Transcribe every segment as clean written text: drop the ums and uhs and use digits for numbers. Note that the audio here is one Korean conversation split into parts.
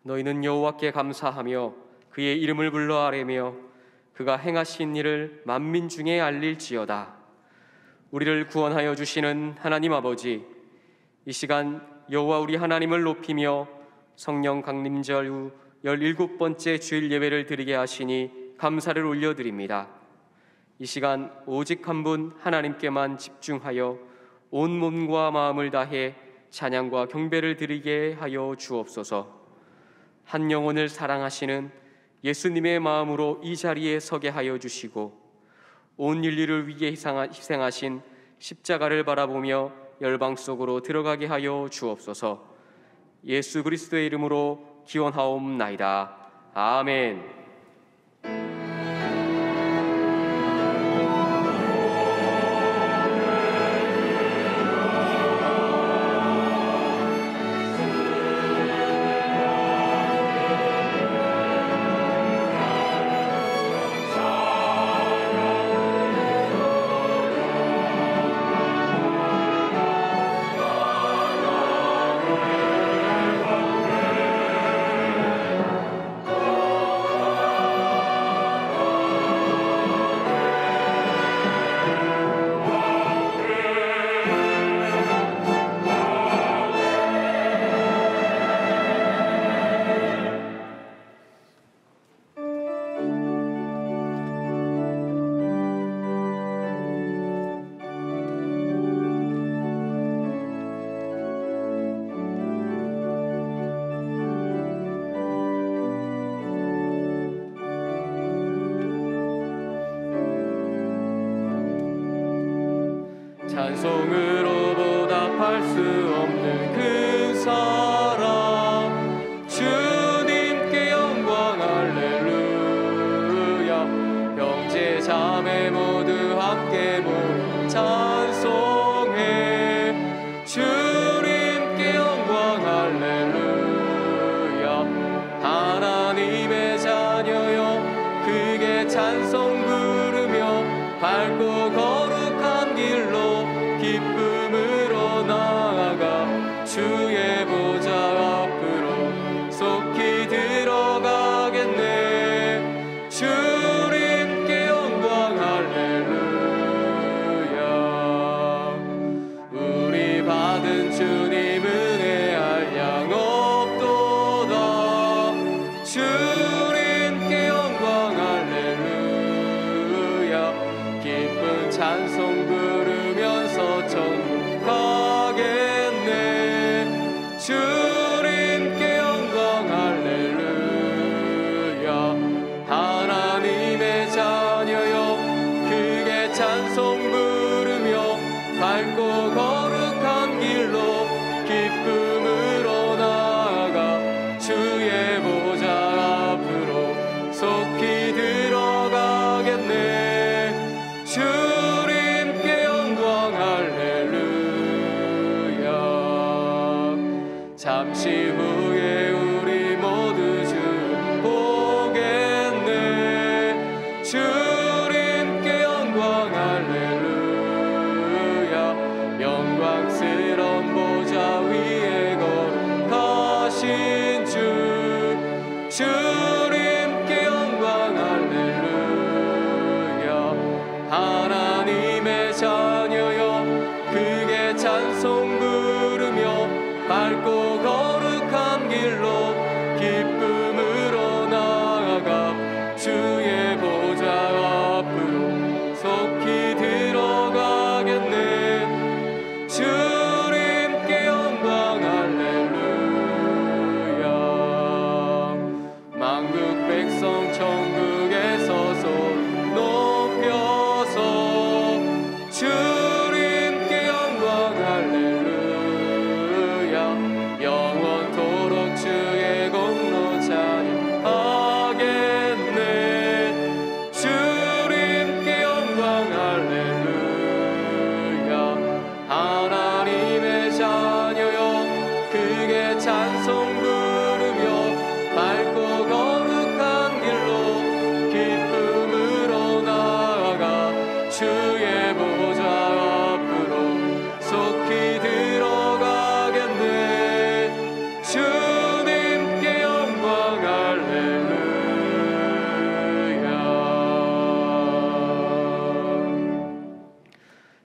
너희는 여호와께 감사하며 그의 이름을 불러 아뢰며 그가 행하신 일을 만민 중에 알릴지어다. 우리를 구원하여 주시는 하나님 아버지, 이 시간 여호와 우리 하나님을 높이며 성령 강림절 후 17번째 주일 예배를 드리게 하시니 감사를 올려드립니다. 이 시간 오직 한 분 하나님께만 집중하여 온 몸과 마음을 다해 찬양과 경배를 드리게 하여 주옵소서. 한 영혼을 사랑하시는 예수님의 마음으로 이 자리에 서게 하여 주시고 온 인류를 위해 희생하신 십자가를 바라보며 열방 속으로 들어가게 하여 주옵소서. 예수 그리스도의 이름으로 기원하옵나이다. 아멘.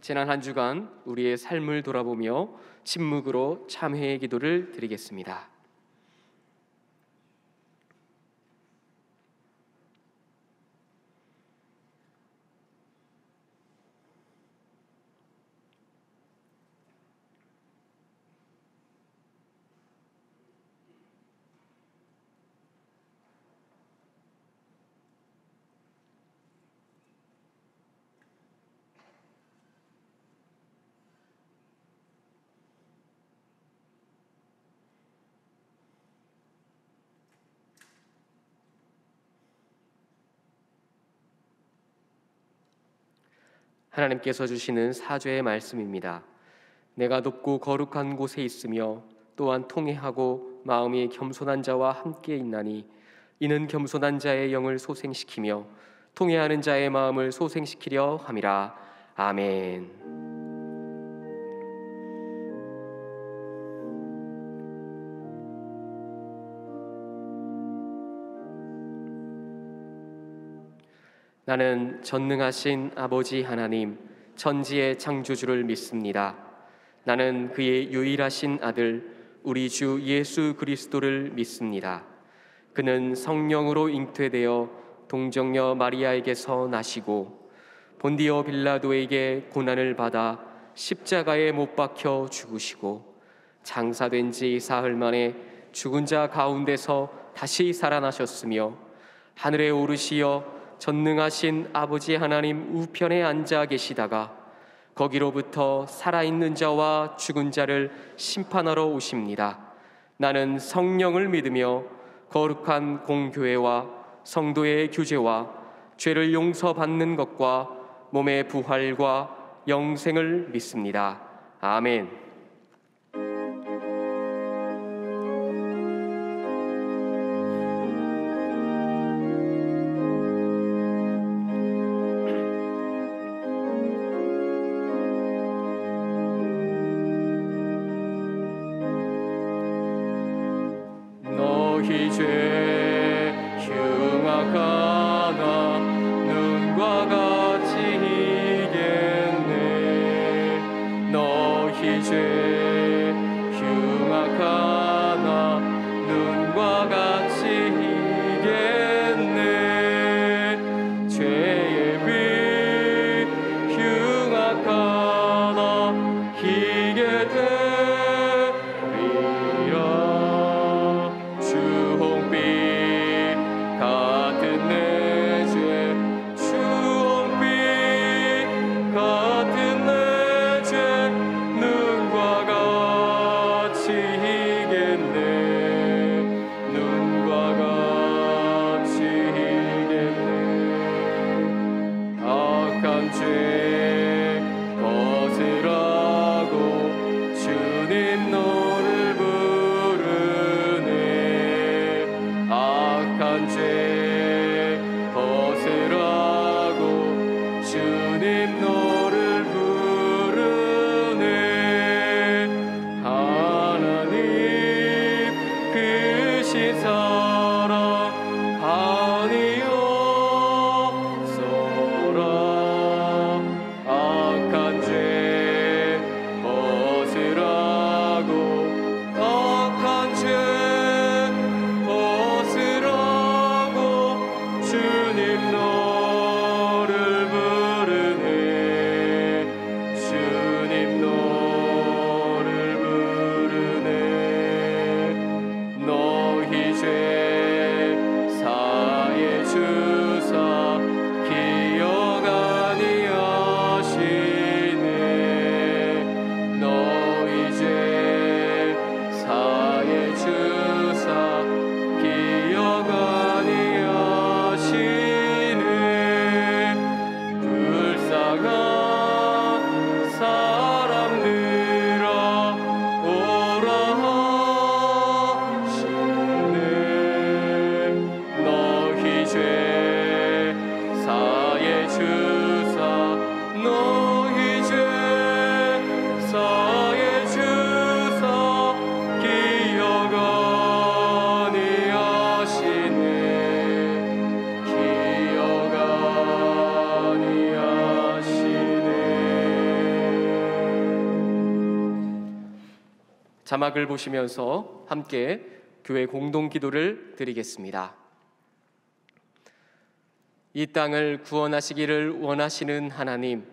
지난 한 주간 우리의 삶을 돌아보며 침묵으로 참회의 기도를 드리겠습니다. 하나님께서 주시는 사죄의 말씀입니다. 내가 높고 거룩한 곳에 있으며 또한 통회하고 마음이 겸손한 자와 함께 있나니 이는 겸손한 자의 영을 소생시키며 통회하는 자의 마음을 소생시키려 함이라. 아멘. 나는 전능하신 아버지 하나님, 천지의 창조주를 믿습니다. 나는 그의 유일하신 아들, 우리 주 예수 그리스도를 믿습니다. 그는 성령으로 잉태되어 동정녀 마리아에게서 나시고 본디오 빌라도에게 고난을 받아 십자가에 못 박혀 죽으시고 장사된 지 사흘 만에 죽은 자 가운데서 다시 살아나셨으며 하늘에 오르시어 전능하신 아버지 하나님 우편에 앉아 계시다가 거기로부터 살아있는 자와 죽은 자를 심판하러 오십니다. 나는 성령을 믿으며 거룩한 공교회와 성도의 교제와 죄를 용서받는 것과 몸의 부활과 영생을 믿습니다. 아멘. 너희 죄 흉악하나 눈과 같이 이겠네. 너희 죄 흉악하나 눈과 같이 이겠네. 죄의 빛 흉악하나 희게 되리라. 주홍빛 같은 내 죄, 주홍빛 같은 내 죄, 눈과 같이 희겠네. 눈과 같이 희겠네. 악한 죄 벗으라고 주님 너를 부르네. 악한 죄 벗으라고 주님 너를 부르네. 하나님 크신 사랑 아니옵소라. 악한 죄 벗으라고 악한 죄 벗으라고 주님 너를 부르네. 주님 너를 부르네. 너희 죄 자막을 보시면서 함께 교회 공동 기도를 드리겠습니다. 이 땅을 구원하시기를 원하시는 하나님,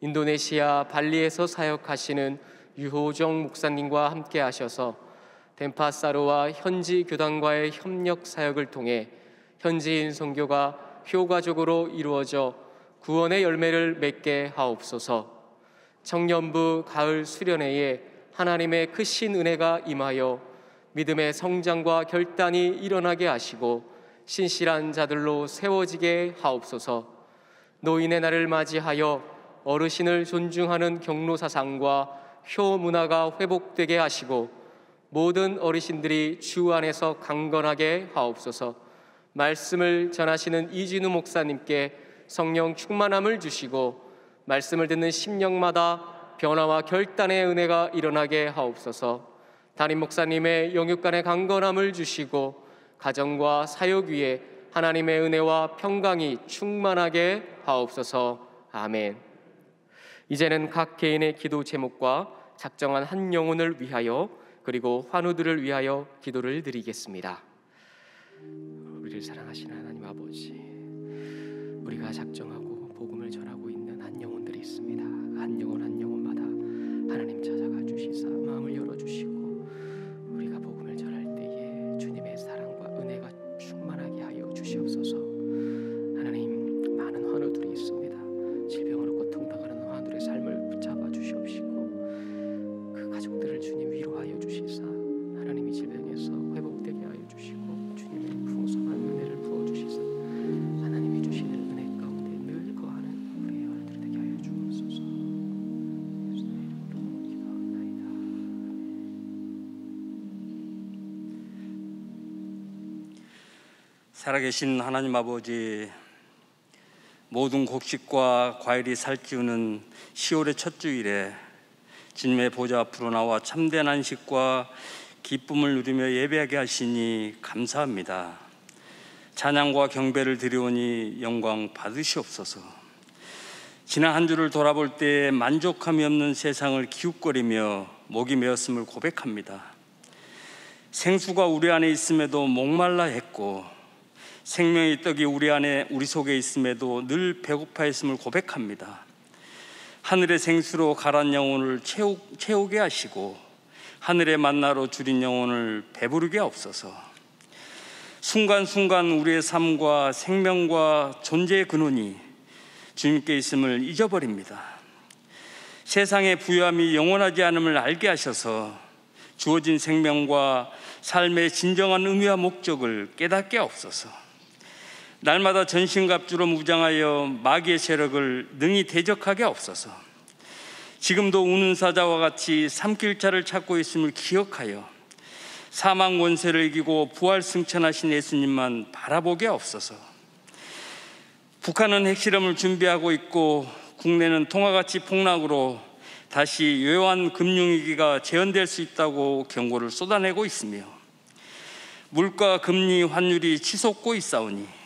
인도네시아 발리에서 사역하시는 유호정 목사님과 함께 하셔서 덴파사로와 현지 교단과의 협력 사역을 통해 현지인 선교가 효과적으로 이루어져 구원의 열매를 맺게 하옵소서. 청년부 가을 수련회에 하나님의 크신 은혜가 임하여 믿음의 성장과 결단이 일어나게 하시고 신실한 자들로 세워지게 하옵소서. 노인의 날을 맞이하여 어르신을 존중하는 경로 사상과 효 문화가 회복되게 하시고 모든 어르신들이 주 안에서 강건하게 하옵소서. 말씀을 전하시는 이진우 목사님께 성령 충만함을 주시고 말씀을 듣는 심령마다 변화와 결단의 은혜가 일어나게 하옵소서. 담임 목사님의 영육간의 강건함을 주시고 가정과 사역 위에 하나님의 은혜와 평강이 충만하게 하옵소서. 아멘. 이제는 각 개인의 기도 제목과 작정한 한 영혼을 위하여 그리고 환우들을 위하여 기도를 드리겠습니다. 우리를 사랑하시는 하나님 아버지, 우리가 작정하고 복음을 전하고 있는 한 영혼들이 있습니다. 한 영혼 한 영혼마다 하나님 찾아가 주시사 마음을 열어주시고 우리가 복음을 전할 때에 주님의 사랑과 은혜가 충만하게 하여 주시옵소서. 하나님, 많은 환우들이 있습니다. 질병으로 고통당하는 환우들의 삶을 붙잡아 주시옵시고 그 가족들을 주님 위로하여 주시사 하나님이 질병에서 회복되게 하여 주시고 주님의 풍성한 은혜를 부어주시사 하나님이 주시는 은혜 가운데 늘 거하는 우리의 열들 되게 하여 주옵소서. 예수의 이름으로 기도하옵나이다. 살아계신 하나님 아버지, 모든 곡식과 과일이 살찌우는 10월의 첫 주일에 주님의 보좌 앞으로 나와 참된 안식과 기쁨을 누리며 예배하게 하시니 감사합니다. 찬양과 경배를 드리오니 영광 받으시옵소서. 지난 한 주를 돌아볼 때 만족함이 없는 세상을 기웃거리며 목이 메었음을 고백합니다. 생수가 우리 안에 있음에도 목말라 했고 생명의 떡이 우리 속에 있음에도 늘 배고파했음을 고백합니다. 하늘의 생수로 가란 영혼을 채우게 하시고 하늘의 만나로 줄인 영혼을 배부르게 하옵소서. 순간순간 우리의 삶과 생명과 존재의 근원이 주님께 있음을 잊어버립니다. 세상의 부유함이 영원하지 않음을 알게 하셔서 주어진 생명과 삶의 진정한 의미와 목적을 깨닫게 하옵소서. 날마다 전신갑주로 무장하여 마귀의 세력을 능히 대적하게 하옵소서. 지금도 우는 사자와 같이 삼킬자를 찾고 있음을 기억하여 사망 권세를 이기고 부활 승천하신 예수님만 바라보게 하옵소서. 북한은 핵실험을 준비하고 있고 국내는 통화가치 폭락으로 다시 외환 금융위기가 재현될 수 있다고 경고를 쏟아내고 있으며 물가, 금리, 환율이 치솟고 있사오니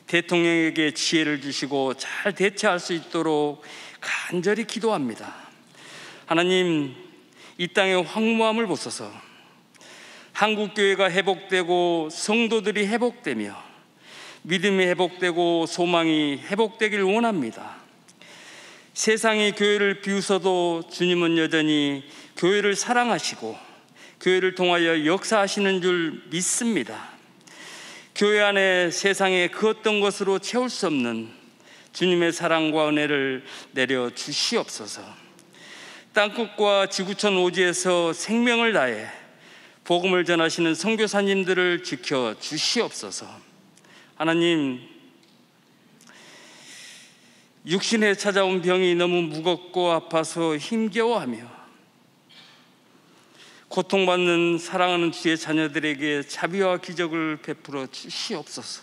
대통령에게 지혜를 주시고 잘 대처할 수 있도록 간절히 기도합니다. 하나님, 이 땅의 황무함을 보소서. 한국교회가 회복되고 성도들이 회복되며 믿음이 회복되고 소망이 회복되길 원합니다. 세상이 교회를 비웃어도 주님은 여전히 교회를 사랑하시고 교회를 통하여 역사하시는 줄 믿습니다. 교회 안에 세상에 그 어떤 것으로 채울 수 없는 주님의 사랑과 은혜를 내려 주시옵소서. 땅끝과 지구촌 오지에서 생명을 다해 복음을 전하시는 선교사님들을 지켜 주시옵소서. 하나님, 육신에 찾아온 병이 너무 무겁고 아파서 힘겨워하며 고통받는 사랑하는 주의 자녀들에게 자비와 기적을 베풀어 주시옵소서.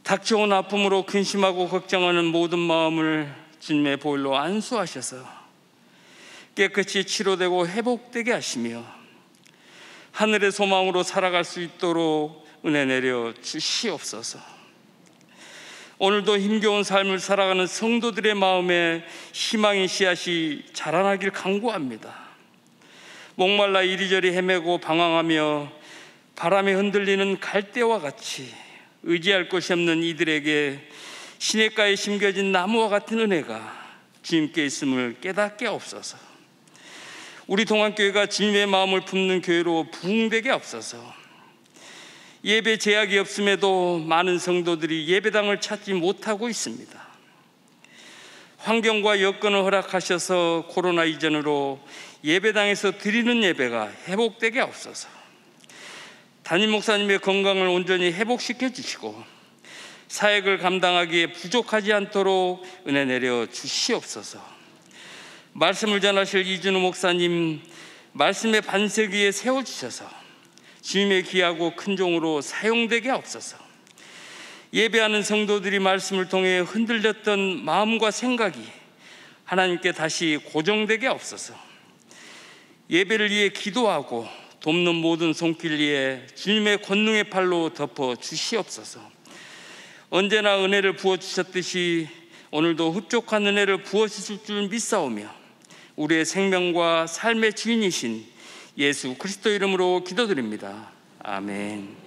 닥쳐온 아픔으로 근심하고 걱정하는 모든 마음을 주님의 보혈로 안수하셔서 깨끗이 치료되고 회복되게 하시며 하늘의 소망으로 살아갈 수 있도록 은혜 내려 주시옵소서. 오늘도 힘겨운 삶을 살아가는 성도들의 마음에 희망의 씨앗이 자라나길 간구합니다. 목말라 이리저리 헤매고 방황하며 바람에 흔들리는 갈대와 같이 의지할 것이 없는 이들에게 시냇가에 심겨진 나무와 같은 은혜가 주님께 있음을 깨닫게 없어서, 우리 동안교회가 주님의 마음을 품는 교회로 부흥되게 없어서, 예배 제약이 없음에도 많은 성도들이 예배당을 찾지 못하고 있습니다. 환경과 여건을 허락하셔서 코로나 이전으로 예배당에서 드리는 예배가 회복되게 없어서, 담임 목사님의 건강을 온전히 회복시켜 주시고 사역을 감당하기에 부족하지 않도록 은혜 내려 주시옵소서. 말씀을 전하실 이준우 목사님 말씀의 반석 위에 세워주셔서 주님의 귀하고 큰 종으로 사용되게 없어서, 예배하는 성도들이 말씀을 통해 흔들렸던 마음과 생각이 하나님께 다시 고정되게 없어서, 예배를 위해 기도하고 돕는 모든 손길 위에 주님의 권능의 팔로 덮어 주시옵소서. 언제나 은혜를 부어주셨듯이 오늘도 흡족한 은혜를 부어주실 줄 믿사오며 우리의 생명과 삶의 주인이신 예수 그리스도 이름으로 기도드립니다. 아멘.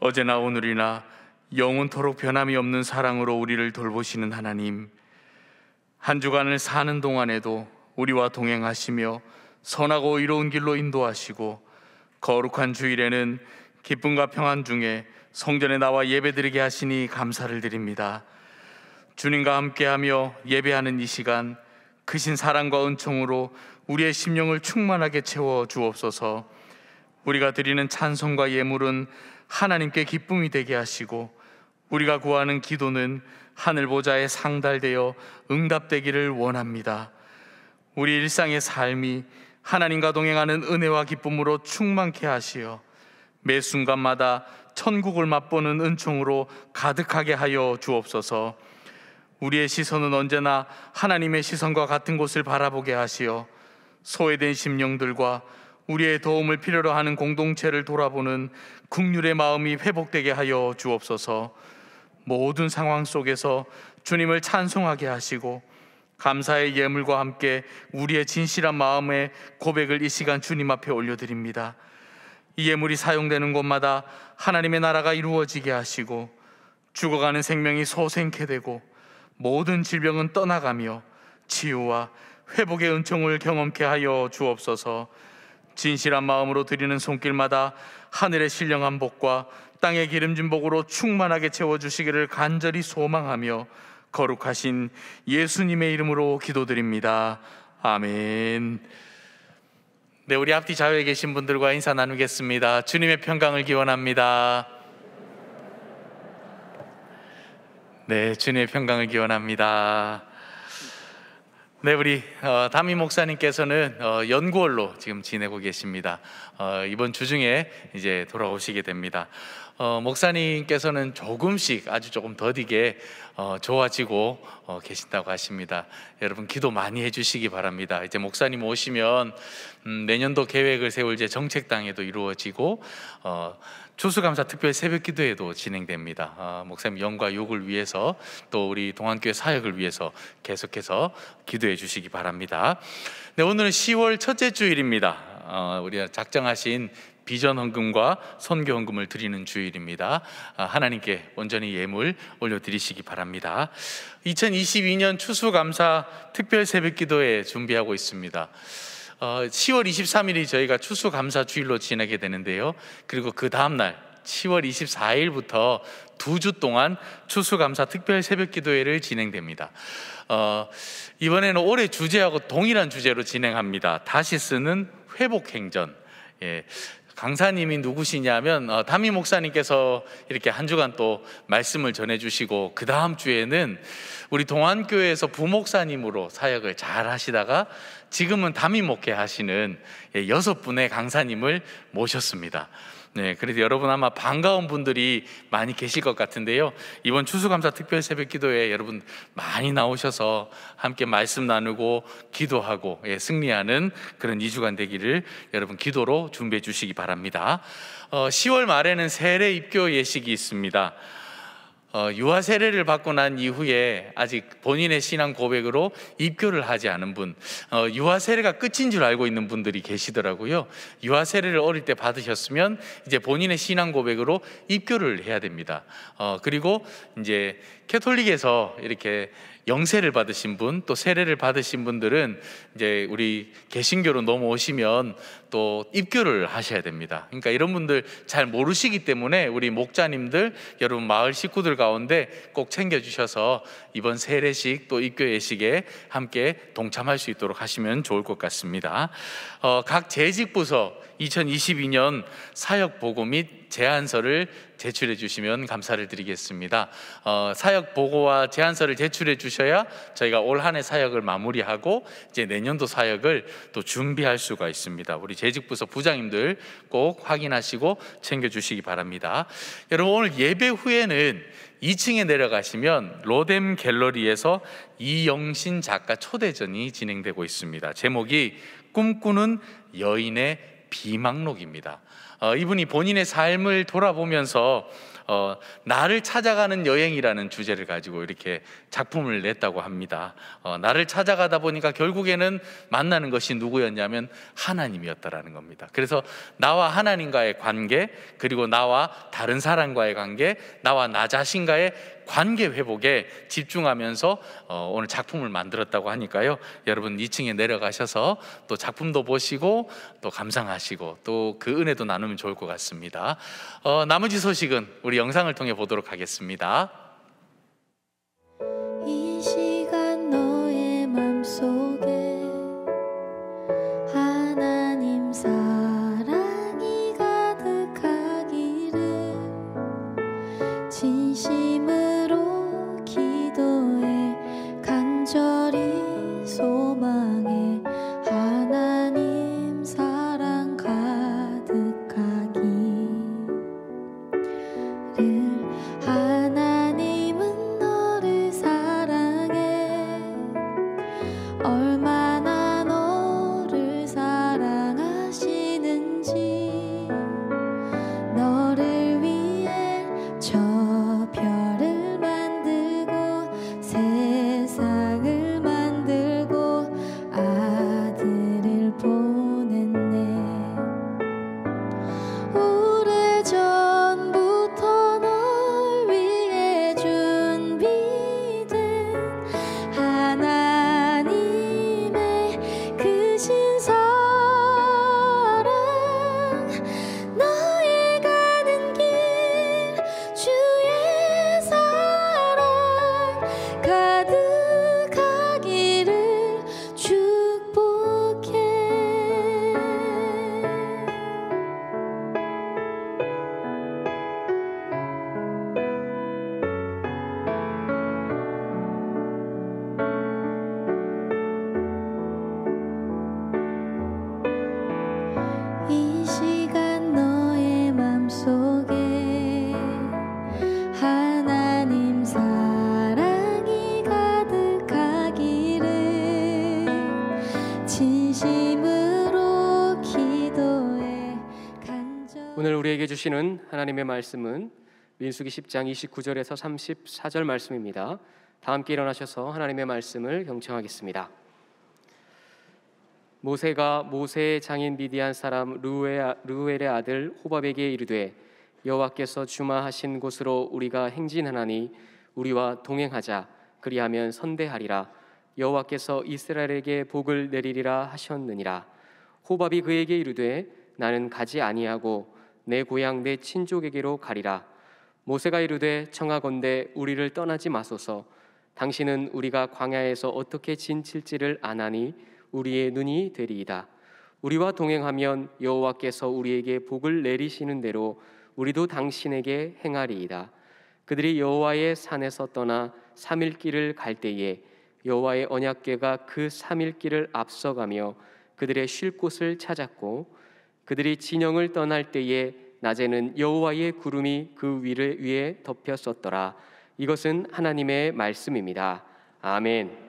어제나 오늘이나 영원토록 변함이 없는 사랑으로 우리를 돌보시는 하나님, 한 주간을 사는 동안에도 우리와 동행하시며 선하고 의로운 길로 인도하시고 거룩한 주일에는 기쁨과 평안 중에 성전에 나와 예배드리게 하시니 감사를 드립니다. 주님과 함께하며 예배하는 이 시간, 크신 사랑과 은총으로 우리의 심령을 충만하게 채워 주옵소서. 우리가 드리는 찬송과 예물은 하나님께 기쁨이 되게 하시고 우리가 구하는 기도는 하늘 보좌에 상달되어 응답되기를 원합니다. 우리 일상의 삶이 하나님과 동행하는 은혜와 기쁨으로 충만케 하시어 매 순간마다 천국을 맛보는 은총으로 가득하게 하여 주옵소서. 우리의 시선은 언제나 하나님의 시선과 같은 곳을 바라보게 하시어 소외된 심령들과 우리의 도움을 필요로 하는 공동체를 돌아보는 긍휼의 마음이 회복되게 하여 주옵소서. 모든 상황 속에서 주님을 찬송하게 하시고 감사의 예물과 함께 우리의 진실한 마음의 고백을 이 시간 주님 앞에 올려드립니다. 이 예물이 사용되는 곳마다 하나님의 나라가 이루어지게 하시고 죽어가는 생명이 소생케 되고 모든 질병은 떠나가며 치유와 회복의 은총을 경험케 하여 주옵소서. 진실한 마음으로 드리는 손길마다 하늘의 신령한 복과 땅의 기름진 복으로 충만하게 채워주시기를 간절히 소망하며 거룩하신 예수님의 이름으로 기도드립니다. 아멘. 네, 우리 앞뒤 좌우에 계신 분들과 인사 나누겠습니다. 주님의 평강을 기원합니다. 네, 주님의 평강을 기원합니다. 네, 우리 담임 목사님께서는 연구월로 지금 지내고 계십니다. 이번 주 중에 이제 돌아오시게 됩니다. 목사님께서는 조금씩 아주 조금 더디게 좋아지고 계신다고 하십니다. 여러분 기도 많이 해주시기 바랍니다. 이제 목사님 오시면 내년도 계획을 세울 이제 정책당에도 이루어지고 추수감사 특별 새벽기도회도 진행됩니다. 목사님 영과 욕을 위해서 또 우리 동안교회 사역을 위해서 계속해서 기도해 주시기 바랍니다. 네, 오늘은 10월 첫째 주일입니다. 우리가 작정하신 비전 헌금과 선교 헌금을 드리는 주일입니다. 하나님께 온전히 예물 올려드리시기 바랍니다. 2022년 추수감사 특별 새벽기도회 준비하고 있습니다. 10월 23일이 저희가 추수감사 주일로 지내게 되는데요. 그리고 그 다음날 10월 24일부터 2주 동안 추수감사 특별 새벽기도회를 진행됩니다. 이번에는 올해 주제하고 동일한 주제로 진행합니다. 다시 쓰는 회복행전. 강사님이 누구시냐면 담임 목사님께서 이렇게 한 주간 또 말씀을 전해주시고 그 다음 주에는 우리 동안교회에서 부목사님으로 사역을 잘 하시다가 지금은 담임 목회 하시는 6분의 강사님을 모셨습니다. 네, 그래서 여러분 아마 반가운 분들이 많이 계실 것 같은데요. 이번 추수감사 특별 새벽기도에 여러분 많이 나오셔서 함께 말씀 나누고 기도하고 승리하는 그런 2주간 되기를 여러분 기도로 준비해 주시기 바랍니다. 10월 말에는 세례 입교 예식이 있습니다. 유아 세례를 받고 난 이후에 아직 본인의 신앙 고백으로 입교를 하지 않은 분, 유아 세례가 끝인 줄 알고 있는 분들이 계시더라고요. 유아 세례를 어릴 때 받으셨으면 이제 본인의 신앙 고백으로 입교를 해야 됩니다. 그리고 이제 캐톨릭에서 이렇게 영세를 받으신 분, 또 세례를 받으신 분들은 이제 우리 개신교로 넘어오시면 또 입교를 하셔야 됩니다. 그러니까 이런 분들 잘 모르시기 때문에 우리 목자님들, 여러분 마을 식구들 가운데 꼭 챙겨주셔서 이번 세례식 또 입교 예식에 함께 동참할 수 있도록 하시면 좋을 것 같습니다. 각 재직부서 2022년 사역 보고 및 제안서를 제출해 주시면 감사를 드리겠습니다. 사역 보고와 제안서를 제출해 주셔야 저희가 올 한 해 사역을 마무리하고 이제 내년도 사역을 또 준비할 수가 있습니다. 우리 재직부서 부장님들 꼭 확인하시고 챙겨 주시기 바랍니다. 여러분 오늘 예배 후에는 2층에 내려가시면 로뎀 갤러리에서 이영신 작가 초대전이 진행되고 있습니다. 제목이 꿈꾸는 여인의 비망록입니다. 이분이 본인의 삶을 돌아보면서 나를 찾아가는 여행이라는 주제를 가지고 이렇게 작품을 냈다고 합니다. 나를 찾아가다 보니까 결국에는 만나는 것이 누구였냐면 하나님이었다라는 겁니다. 그래서 나와 하나님과의 관계, 그리고 나와 다른 사람과의 관계, 나와 나 자신과의 관계 회복에 집중하면서 오늘 작품을 만들었다고 하니까요. 여러분 2층에 내려가셔서 또 작품도 보시고 또 감상하시고 또 그 은혜도 나누면 좋을 것 같습니다. 나머지 소식은 우리 영상을 통해 보도록 하겠습니다. 이 시간 너의 맘속에 하나님 사랑이 가득하기를 진심으로 기도해 간절히 소망해 하나님 사랑 가득하기를 하나님 오늘 우리에게 주시는 하나님의 말씀은 민수기 10장 29절에서 34절 말씀입니다. 다 함께 일어나셔서 하나님의 말씀을 경청하겠습니다. 모세가 모세의 장인 미디안 사람 르우엘의 아들 호밥에게 이르되 여호와께서 주마하신 곳으로 우리가 행진하나니 우리와 동행하자. 그리하면 선대하리라. 여호와께서 이스라엘에게 복을 내리리라 하셨느니라. 호밥이 그에게 이르되 나는 가지 아니하고 내 고향 내 친족에게로 가리라. 모세가 이르되 청하건대 우리를 떠나지 마소서. 당신은 우리가 광야에서 어떻게 진칠지를 아나니 우리의 눈이 되리이다. 우리와 동행하면 여호와께서 우리에게 복을 내리시는 대로 우리도 당신에게 행하리이다. 그들이 여호와의 산에서 떠나 3일 길을 갈 때에 여호와의 언약궤가 그 3일 길을 앞서가며 그들의 쉴 곳을 찾았고 그들이 진영을 떠날 때에 낮에는 여호와의 구름이 그 위에 덮였었더라. 이것은 하나님의 말씀입니다. 아멘.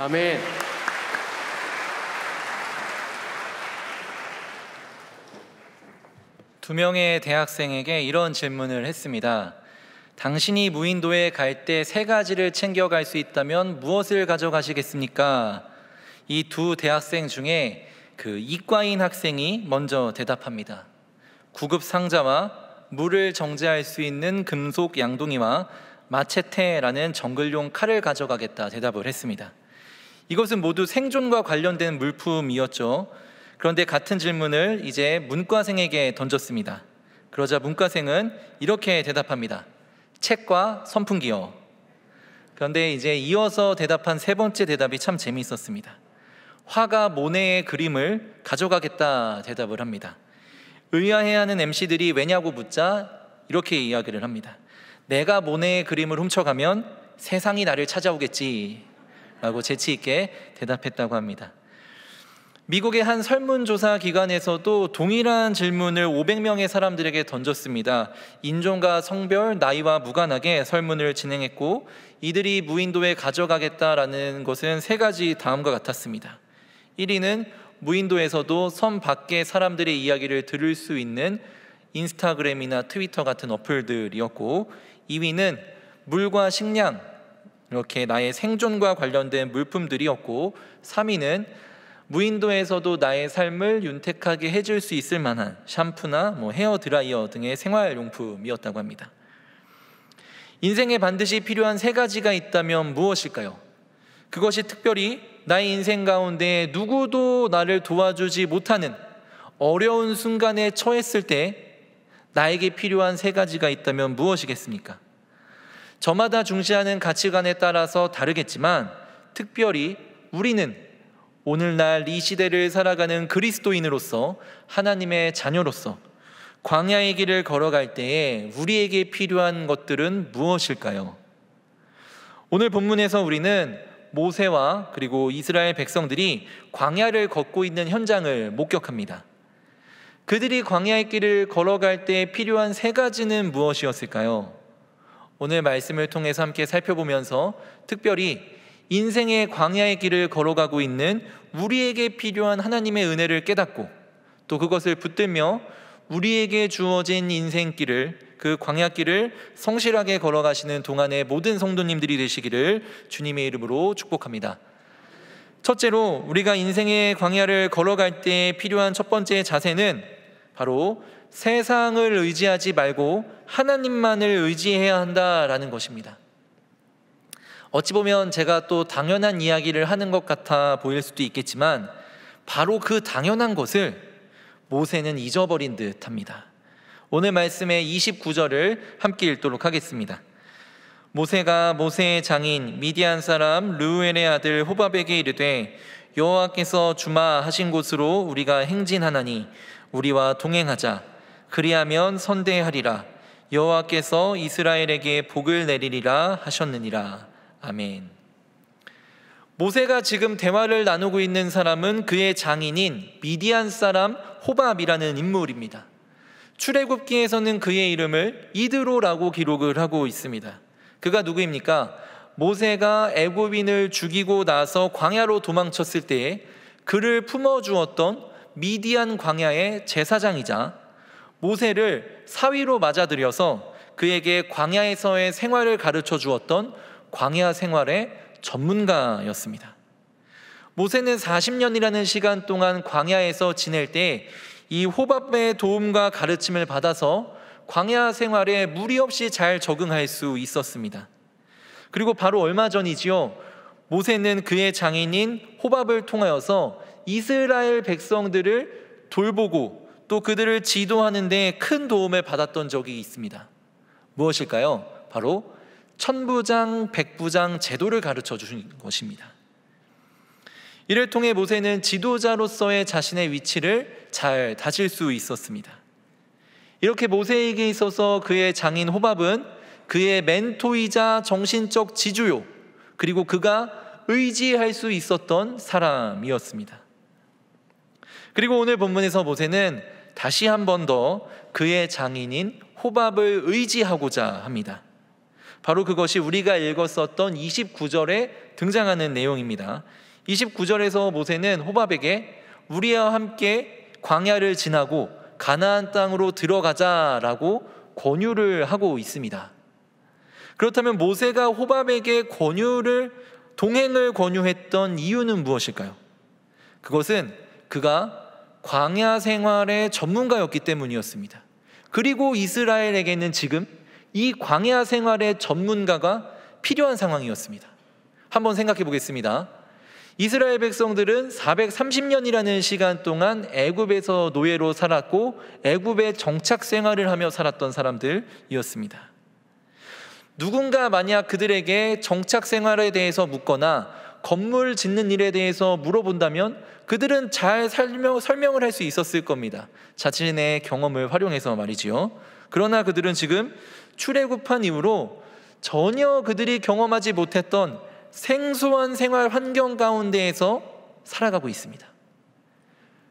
아멘. 두 명의 대학생에게 이런 질문을 했습니다. 당신이 무인도에 갈 때 세 가지를 챙겨갈 수 있다면 무엇을 가져가시겠습니까? 이 두 대학생 중에 그 이과인 학생이 먼저 대답합니다. 구급 상자와 물을 정제할 수 있는 금속 양동이와 마체테라는 정글용 칼을 가져가겠다 대답을 했습니다. 이것은 모두 생존과 관련된 물품이었죠. 그런데 같은 질문을 이제 문과생에게 던졌습니다. 그러자 문과생은 이렇게 대답합니다. 책과 선풍기요. 그런데 이제 이어서 대답한 세 번째 대답이 참 재미있었습니다. 화가 모네의 그림을 가져가겠다 대답을 합니다. 의아해하는 MC들이 왜냐고 묻자 이렇게 이야기를 합니다. 내가 모네의 그림을 훔쳐가면 세상이 나를 찾아오겠지 라고 재치있게 대답했다고 합니다. 미국의 한 설문조사 기관에서도 동일한 질문을 500명의 사람들에게 던졌습니다. 인종과 성별, 나이와 무관하게 설문을 진행했고 이들이 무인도에 가져가겠다라는 것은 세 가지 다음과 같았습니다. 1위는 무인도에서도 섬 밖의 사람들의 이야기를 들을 수 있는 인스타그램이나 트위터 같은 어플들이었고 2위는 물과 식량, 이렇게 나의 생존과 관련된 물품들이었고 3위는 무인도에서도 나의 삶을 윤택하게 해줄 수 있을 만한 샴푸나 헤어 드라이어 등의 생활용품이었다고 합니다. 인생에 반드시 필요한 세 가지가 있다면 무엇일까요? 그것이 특별히 나의 인생 가운데 누구도 나를 도와주지 못하는 어려운 순간에 처했을 때 나에게 필요한 세 가지가 있다면 무엇이겠습니까? 저마다 중시하는 가치관에 따라서 다르겠지만 특별히 우리는 오늘날 이 시대를 살아가는 그리스도인으로서 하나님의 자녀로서 광야의 길을 걸어갈 때에 우리에게 필요한 것들은 무엇일까요? 오늘 본문에서 우리는 모세와 그리고 이스라엘 백성들이 광야를 걷고 있는 현장을 목격합니다. 그들이 광야의 길을 걸어갈 때 필요한 세 가지는 무엇이었을까요? 오늘 말씀을 통해서 함께 살펴보면서 특별히 인생의 광야의 길을 걸어가고 있는 우리에게 필요한 하나님의 은혜를 깨닫고 또 그것을 붙들며 우리에게 주어진 인생길을, 그 광야길을 성실하게 걸어가시는 동안의 모든 성도님들이 되시기를 주님의 이름으로 축복합니다. 첫째로 우리가 인생의 광야를 걸어갈 때 필요한 첫 번째 자세는 바로 세상을 의지하지 말고 하나님만을 의지해야 한다라는 것입니다. 어찌 보면 제가 또 당연한 이야기를 하는 것 같아 보일 수도 있겠지만 바로 그 당연한 것을 모세는 잊어버린 듯합니다. 오늘 말씀의 29절을 함께 읽도록 하겠습니다. 모세가 모세의 장인 미디안 사람 르우엘의 아들 호밥에게 이르되 여호와께서 주마하신 곳으로 우리가 행진하나니 우리와 동행하자. 그리하면 선대하리라. 여호와께서 이스라엘에게 복을 내리리라 하셨느니라. 아멘. 모세가 지금 대화를 나누고 있는 사람은 그의 장인인 미디안 사람 호밥이라는 인물입니다. 출애굽기에서는 그의 이름을 이드로라고 기록을 하고 있습니다. 그가 누구입니까? 모세가 애굽인을 죽이고 나서 광야로 도망쳤을 때에 그를 품어주었던 미디안 광야의 제사장이자 모세를 사위로 맞아들여서 그에게 광야에서의 생활을 가르쳐 주었던 광야 생활의 전문가였습니다. 모세는 40년이라는 시간 동안 광야에서 지낼 때 이 호밥의 도움과 가르침을 받아서 광야 생활에 무리 없이 잘 적응할 수 있었습니다. 그리고 바로 얼마 전이지요. 모세는 그의 장인인 호밥을 통하여서 이스라엘 백성들을 돌보고 또 그들을 지도하는 데 큰 도움을 받았던 적이 있습니다. 무엇일까요? 바로 천부장, 백부장 제도를 가르쳐 주신 것입니다. 이를 통해 모세는 지도자로서의 자신의 위치를 잘 다질 수 있었습니다. 이렇게 모세에게 있어서 그의 장인 호밥은 그의 멘토이자 정신적 지주요, 그리고 그가 의지할 수 있었던 사람이었습니다. 그리고 오늘 본문에서 모세는 다시 한 번 더 그의 장인인 호밥을 의지하고자 합니다. 바로 그것이 우리가 읽었었던 29절에 등장하는 내용입니다. 29절에서 모세는 호밥에게 우리와 함께 광야를 지나고 가나안 땅으로 들어가자라고 권유를 하고 있습니다. 그렇다면 모세가 호밥에게 동행을 권유했던 이유는 무엇일까요? 그것은 그가 광야 생활의 전문가였기 때문이었습니다. 그리고 이스라엘에게는 지금 이 광야 생활의 전문가가 필요한 상황이었습니다. 한번 생각해 보겠습니다. 이스라엘 백성들은 430년이라는 시간 동안 애굽에서 노예로 살았고 애굽의 정착 생활을 하며 살았던 사람들이었습니다. 누군가 만약 그들에게 정착 생활에 대해서 묻거나 건물 짓는 일에 대해서 물어본다면 그들은 잘 설명을 할 수 있었을 겁니다. 자신의 경험을 활용해서 말이지요. 그러나 그들은 지금 출애굽한 이후로 전혀 그들이 경험하지 못했던 생소한 생활 환경 가운데에서 살아가고 있습니다.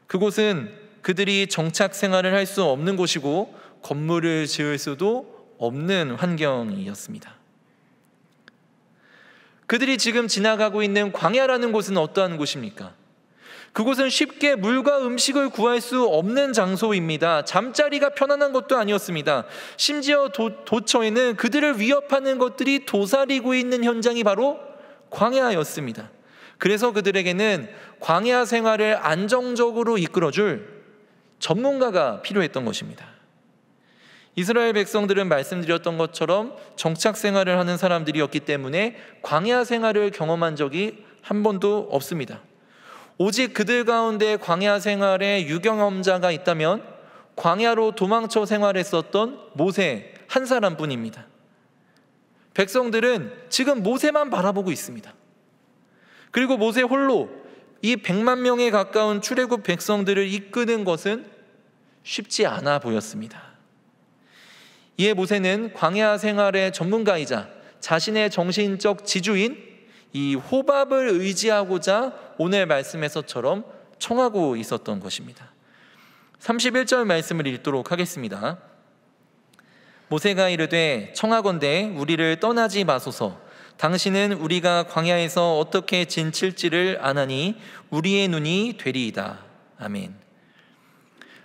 그곳은 그들이 정착 생활을 할 수 없는 곳이고 건물을 지을 수도 없는 환경이었습니다. 그들이 지금 지나가고 있는 광야라는 곳은 어떠한 곳입니까? 그곳은 쉽게 물과 음식을 구할 수 없는 장소입니다. 잠자리가 편안한 것도 아니었습니다. 심지어 도처에는 그들을 위협하는 것들이 도사리고 있는 현장이 바로 광야였습니다. 그래서 그들에게는 광야 생활을 안정적으로 이끌어줄 전문가가 필요했던 것입니다. 이스라엘 백성들은 말씀드렸던 것처럼 정착 생활을 하는 사람들이었기 때문에 광야 생활을 경험한 적이 한 번도 없습니다. 오직 그들 가운데 광야 생활의 유경험자가 있다면 광야로 도망쳐 생활했었던 모세 한 사람뿐입니다. 백성들은 지금 모세만 바라보고 있습니다. 그리고 모세 홀로 이 100만 명에 가까운 출애굽 백성들을 이끄는 것은 쉽지 않아 보였습니다. 이에 모세는 광야 생활의 전문가이자 자신의 정신적 지주인 이 호밥을 의지하고자 오늘 말씀에서처럼 청하고 있었던 것입니다. 31절 말씀을 읽도록 하겠습니다. 모세가 이르되 청하건대 우리를 떠나지 마소서. 당신은 우리가 광야에서 어떻게 진칠지를 아나니 우리의 눈이 되리이다. 아멘.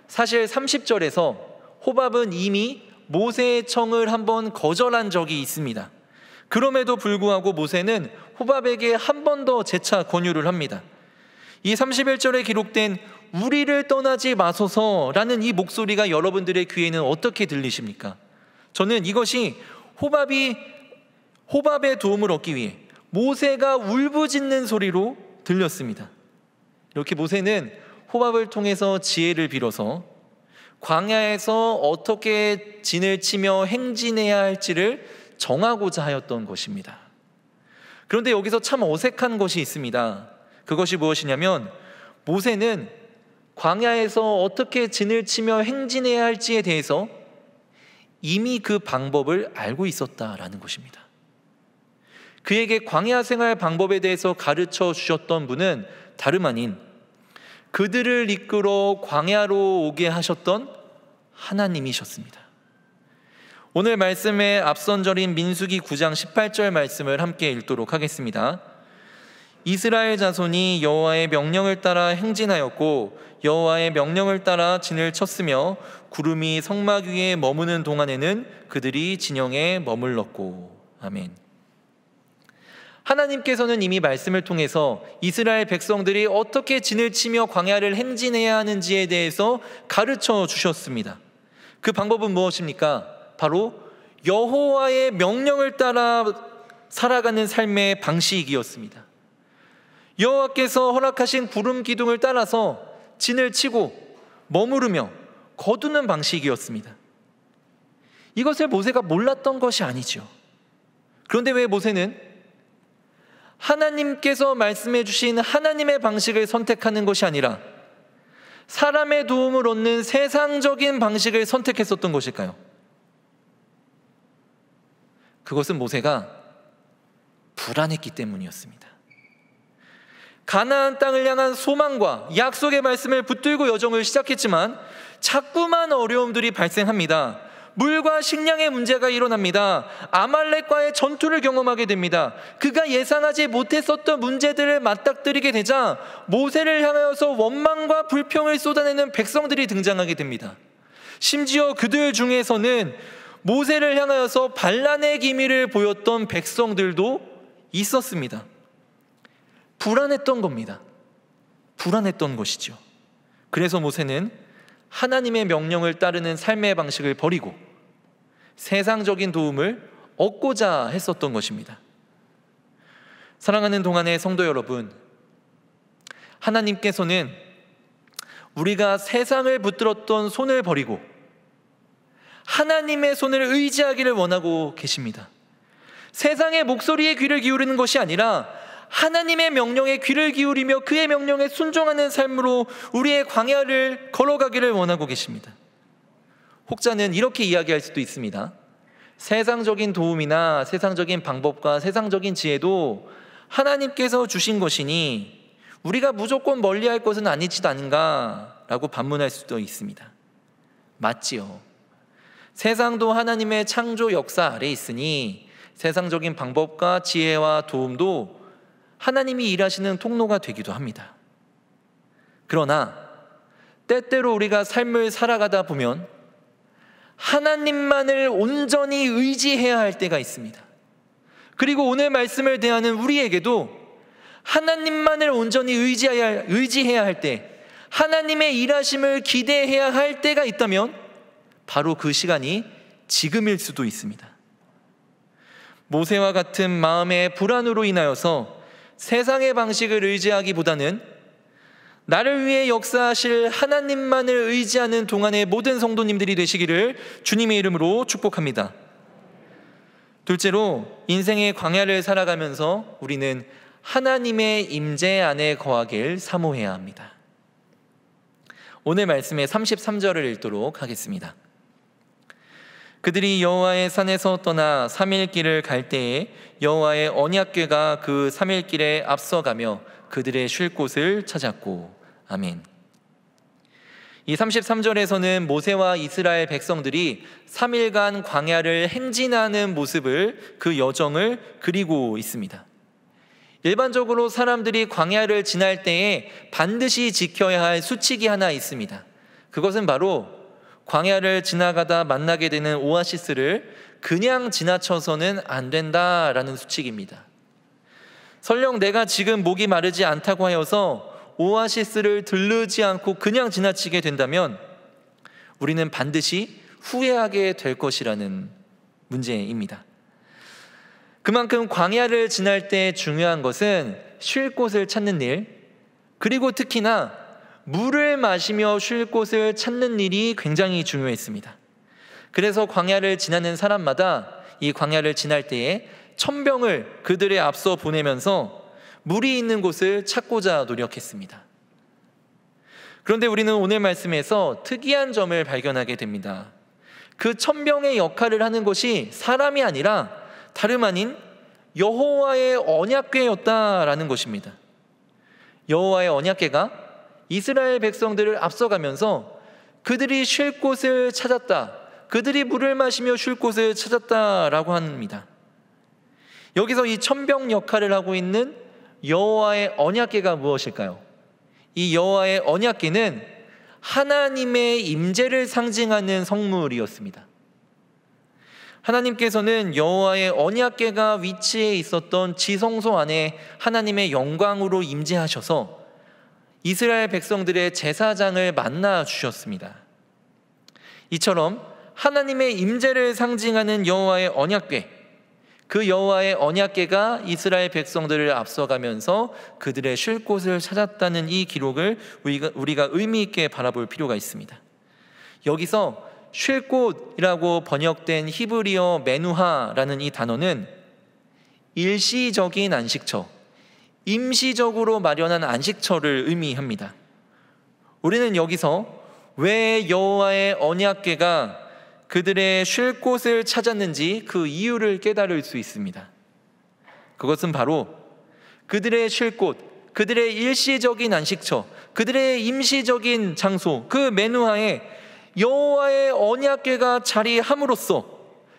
사실 30절에서 호밥은 이미 모세의 청을 한번 거절한 적이 있습니다. 그럼에도 불구하고 모세는 호밥에게 한 번 더 재차 권유를 합니다. 이 31절에 기록된 우리를 떠나지 마소서라는 이 목소리가 여러분들의 귀에는 어떻게 들리십니까? 저는 이것이 호밥의 도움을 얻기 위해 모세가 울부짖는 소리로 들렸습니다. 이렇게 모세는 호밥을 통해서 지혜를 빌어서 광야에서 어떻게 진을 치며 행진해야 할지를 정하고자 하였던 것입니다. 그런데 여기서 참 어색한 것이 있습니다. 그것이 무엇이냐면 모세는 광야에서 어떻게 진을 치며 행진해야 할지에 대해서 이미 그 방법을 알고 있었다라는 것입니다. 그에게 광야 생활 방법에 대해서 가르쳐 주셨던 분은 다름 아닌 그들을 이끌어 광야로 오게 하셨던 하나님이셨습니다. 오늘 말씀의 앞선 절인 민수기 9장 18절 말씀을 함께 읽도록 하겠습니다. 이스라엘 자손이 여호와의 명령을 따라 행진하였고 여호와의 명령을 따라 진을 쳤으며 구름이 성막 위에 머무는 동안에는 그들이 진영에 머물렀고. 아멘. 하나님께서는 이미 말씀을 통해서 이스라엘 백성들이 어떻게 진을 치며 광야를 행진해야 하는지에 대해서 가르쳐 주셨습니다. 그 방법은 무엇입니까? 바로 여호와의 명령을 따라 살아가는 삶의 방식이었습니다. 여호와께서 허락하신 구름 기둥을 따라서 진을 치고 머무르며 거두는 방식이었습니다. 이것을 모세가 몰랐던 것이 아니죠. 그런데 왜 모세는 하나님께서 말씀해 주신 하나님의 방식을 선택하는 것이 아니라 사람의 도움을 얻는 세상적인 방식을 선택했었던 것일까요? 그것은 모세가 불안했기 때문이었습니다. 가나안 땅을 향한 소망과 약속의 말씀을 붙들고 여정을 시작했지만 자꾸만 어려움들이 발생합니다. 물과 식량의 문제가 일어납니다. 아말렉과의 전투를 경험하게 됩니다. 그가 예상하지 못했었던 문제들을 맞닥뜨리게 되자 모세를 향하여서 원망과 불평을 쏟아내는 백성들이 등장하게 됩니다. 심지어 그들 중에서는 모세를 향하여서 반란의 기미를 보였던 백성들도 있었습니다. 불안했던 겁니다. 불안했던 것이죠. 그래서 모세는 하나님의 명령을 따르는 삶의 방식을 버리고 세상적인 도움을 얻고자 했었던 것입니다. 사랑하는 동안의 성도 여러분, 하나님께서는 우리가 세상을 붙들었던 손을 버리고 하나님의 손을 의지하기를 원하고 계십니다. 세상의 목소리에 귀를 기울이는 것이 아니라 하나님의 명령에 귀를 기울이며 그의 명령에 순종하는 삶으로 우리의 광야를 걸어가기를 원하고 계십니다. 혹자는 이렇게 이야기할 수도 있습니다. 세상적인 도움이나 세상적인 방법과 세상적인 지혜도 하나님께서 주신 것이니 우리가 무조건 멀리할 것은 아니지도 않은가 라고 반문할 수도 있습니다. 맞지요. 세상도 하나님의 창조 역사 아래 있으니 세상적인 방법과 지혜와 도움도 하나님이 일하시는 통로가 되기도 합니다. 그러나 때때로 우리가 삶을 살아가다 보면 하나님만을 온전히 의지해야 할 때가 있습니다. 그리고 오늘 말씀을 대하는 우리에게도 하나님만을 온전히 의지해야 할 때, 하나님의 일하심을 기대해야 할 때가 있다면 바로 그 시간이 지금일 수도 있습니다. 모세와 같은 마음의 불안으로 인하여서 세상의 방식을 의지하기보다는 나를 위해 역사하실 하나님만을 의지하는 동안의 모든 성도님들이 되시기를 주님의 이름으로 축복합니다. 둘째로, 인생의 광야를 살아가면서 우리는 하나님의 임재 안에 거하길 사모해야 합니다. 오늘 말씀의 33절을 읽도록 하겠습니다. 그들이 여호와의 산에서 떠나 3일 길을 갈 때에 여호와의 언약궤가 그 3일 길에 앞서가며 그들의 쉴 곳을 찾았고. 아멘. 이 33절에서는 모세와 이스라엘 백성들이 3일간 광야를 행진하는 모습을, 그 여정을 그리고 있습니다. 일반적으로 사람들이 광야를 지날 때에 반드시 지켜야 할 수칙이 하나 있습니다. 그것은 바로 광야를 지나가다 만나게 되는 오아시스를 그냥 지나쳐서는 안 된다라는 수칙입니다. 설령 내가 지금 목이 마르지 않다고 하여서 오아시스를 들르지 않고 그냥 지나치게 된다면 우리는 반드시 후회하게 될 것이라는 문제입니다. 그만큼 광야를 지날 때 중요한 것은 쉴 곳을 찾는 일, 그리고 특히나 물을 마시며 쉴 곳을 찾는 일이 굉장히 중요했습니다. 그래서 광야를 지나는 사람마다 이 광야를 지날 때에 천병을 그들의 앞서 보내면서 물이 있는 곳을 찾고자 노력했습니다. 그런데 우리는 오늘 말씀에서 특이한 점을 발견하게 됩니다. 그 천병의 역할을 하는 것이 사람이 아니라 다름 아닌 여호와의 언약궤였다라는 것입니다. 여호와의 언약궤가 이스라엘 백성들을 앞서가면서 그들이 쉴 곳을 찾았다, 그들이 물을 마시며 쉴 곳을 찾았다라고 합니다. 여기서 이 천병 역할을 하고 있는 여호와의 언약궤가 무엇일까요? 이 여호와의 언약궤는 하나님의 임재를 상징하는 성물이었습니다. 하나님께서는 여호와의 언약궤가 위치해 있었던 지성소 안에 하나님의 영광으로 임재하셔서 이스라엘 백성들의 제사장을 만나 주셨습니다. 이처럼 하나님의 임재를 상징하는 여호와의 언약궤, 그 여호와의 언약궤가 이스라엘 백성들을 앞서가면서 그들의 쉴 곳을 찾았다는 이 기록을 우리가 의미 있게 바라볼 필요가 있습니다. 여기서 쉴 곳이라고 번역된 히브리어 메누하라는 이 단어는 일시적인 안식처, 임시적으로 마련한 안식처를 의미합니다. 우리는 여기서 왜 여호와의 언약궤가 그들의 쉴 곳을 찾았는지 그 이유를 깨달을 수 있습니다. 그것은 바로 그들의 쉴 곳, 그들의 일시적인 안식처, 그들의 임시적인 장소, 그 메누하에 여호와의 언약궤가 자리함으로써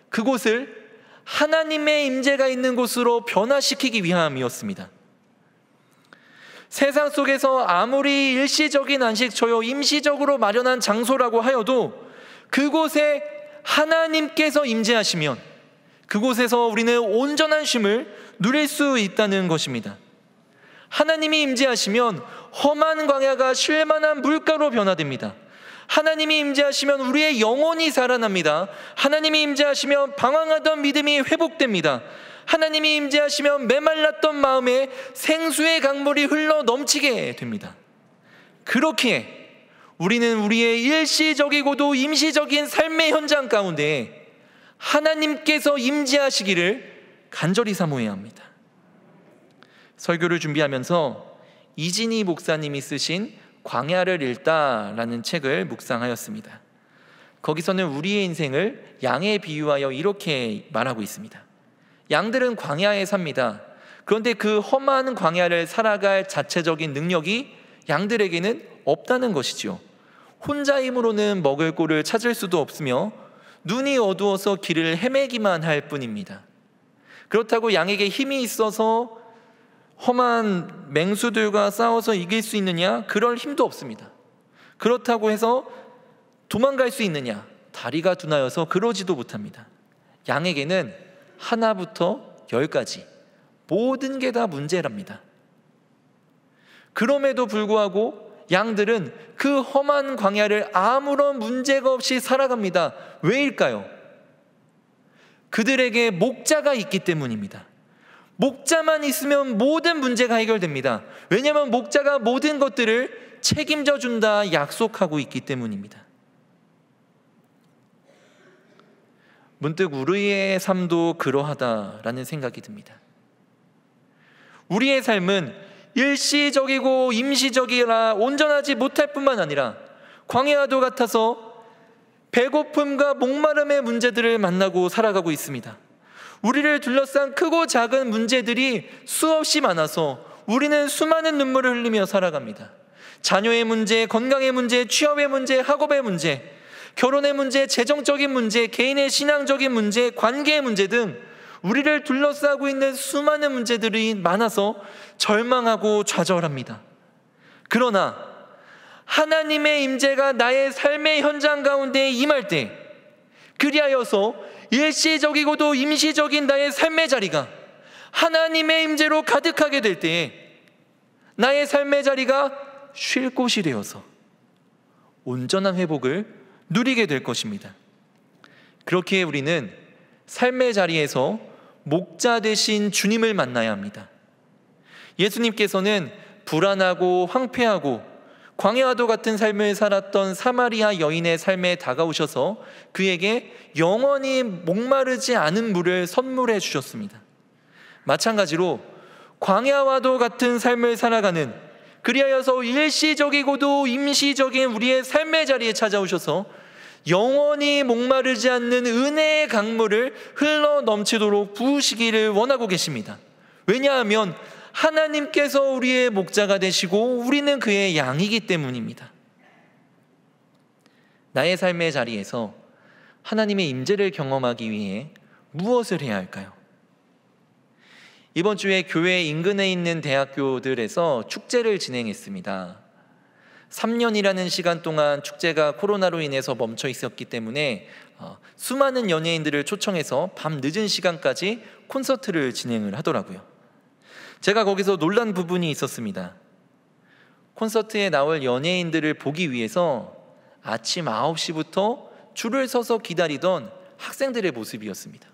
그곳을 하나님의 임재가 있는 곳으로 변화시키기 위함이었습니다. 세상 속에서 아무리 일시적인 안식처요 임시적으로 마련한 장소라고 하여도 그곳에 하나님께서 임재하시면 그곳에서 우리는 온전한 쉼을 누릴 수 있다는 것입니다. 하나님이 임재하시면 험한 광야가 쉴만한 물가로 변화됩니다. 하나님이 임재하시면 우리의 영혼이 살아납니다. 하나님이 임재하시면 방황하던 믿음이 회복됩니다. 하나님이 임재하시면 메말랐던 마음에 생수의 강물이 흘러 넘치게 됩니다. 그렇기에 우리는 우리의 일시적이고도 임시적인 삶의 현장 가운데 하나님께서 임재하시기를 간절히 사모해야 합니다. 설교를 준비하면서 이진희 목사님이 쓰신 광야를 읽다라는 책을 묵상하였습니다. 거기서는 우리의 인생을 양에 비유하여 이렇게 말하고 있습니다. 양들은 광야에 삽니다. 그런데 그 험한 광야를 살아갈 자체적인 능력이 양들에게는 없다는 것이지요. 혼자 힘으로는 먹을 꼴을 찾을 수도 없으며 눈이 어두워서 길을 헤매기만 할 뿐입니다. 그렇다고 양에게 힘이 있어서 험한 맹수들과 싸워서 이길 수 있느냐? 그럴 힘도 없습니다. 그렇다고 해서 도망갈 수 있느냐? 다리가 둔하여서 그러지도 못합니다. 양에게는 하나부터 10까지 모든 게 다 문제랍니다. 그럼에도 불구하고 양들은 그 험한 광야를 아무런 문제가 없이 살아갑니다. 왜일까요? 그들에게 목자가 있기 때문입니다. 목자만 있으면 모든 문제가 해결됩니다. 왜냐하면 목자가 모든 것들을 책임져 준다 약속하고 있기 때문입니다. 문득 우리의 삶도 그러하다라는 생각이 듭니다. 우리의 삶은 일시적이고 임시적이라 온전하지 못할 뿐만 아니라 광야와도 같아서 배고픔과 목마름의 문제들을 만나고 살아가고 있습니다. 우리를 둘러싼 크고 작은 문제들이 수없이 많아서 우리는 수많은 눈물을 흘리며 살아갑니다. 자녀의 문제, 건강의 문제, 취업의 문제, 학업의 문제, 결혼의 문제, 재정적인 문제, 개인의 신앙적인 문제, 관계의 문제 등 우리를 둘러싸고 있는 수많은 문제들이 많아서 절망하고 좌절합니다. 그러나 하나님의 임재가 나의 삶의 현장 가운데 임할 때, 그리하여서 일시적이고도 임시적인 나의 삶의 자리가 하나님의 임재로 가득하게 될 때에 나의 삶의 자리가 쉴 곳이 되어서 온전한 회복을 누리게 될 것입니다. 그렇기에 우리는 삶의 자리에서 목자 되신 주님을 만나야 합니다. 예수님께서는 불안하고 황폐하고 광야와도 같은 삶을 살았던 사마리아 여인의 삶에 다가오셔서 그에게 영원히 목마르지 않은 물을 선물해 주셨습니다. 마찬가지로 광야와도 같은 삶을 살아가는, 그리하여서 일시적이고도 임시적인 우리의 삶의 자리에 찾아오셔서 영원히 목마르지 않는 은혜의 강물을 흘러 넘치도록 부으시기를 원하고 계십니다. 왜냐하면 하나님께서 우리의 목자가 되시고 우리는 그의 양이기 때문입니다. 나의 삶의 자리에서 하나님의 임재를 경험하기 위해 무엇을 해야 할까요? 이번 주에 교회 인근에 있는 대학교들에서 축제를 진행했습니다. 3년이라는 시간 동안 축제가 코로나로 인해서 멈춰 있었기 때문에 수많은 연예인들을 초청해서 밤 늦은 시간까지 콘서트를 진행을 하더라고요. 제가 거기서 놀란 부분이 있었습니다. 콘서트에 나올 연예인들을 보기 위해서 아침 9시부터 줄을 서서 기다리던 학생들의 모습이었습니다.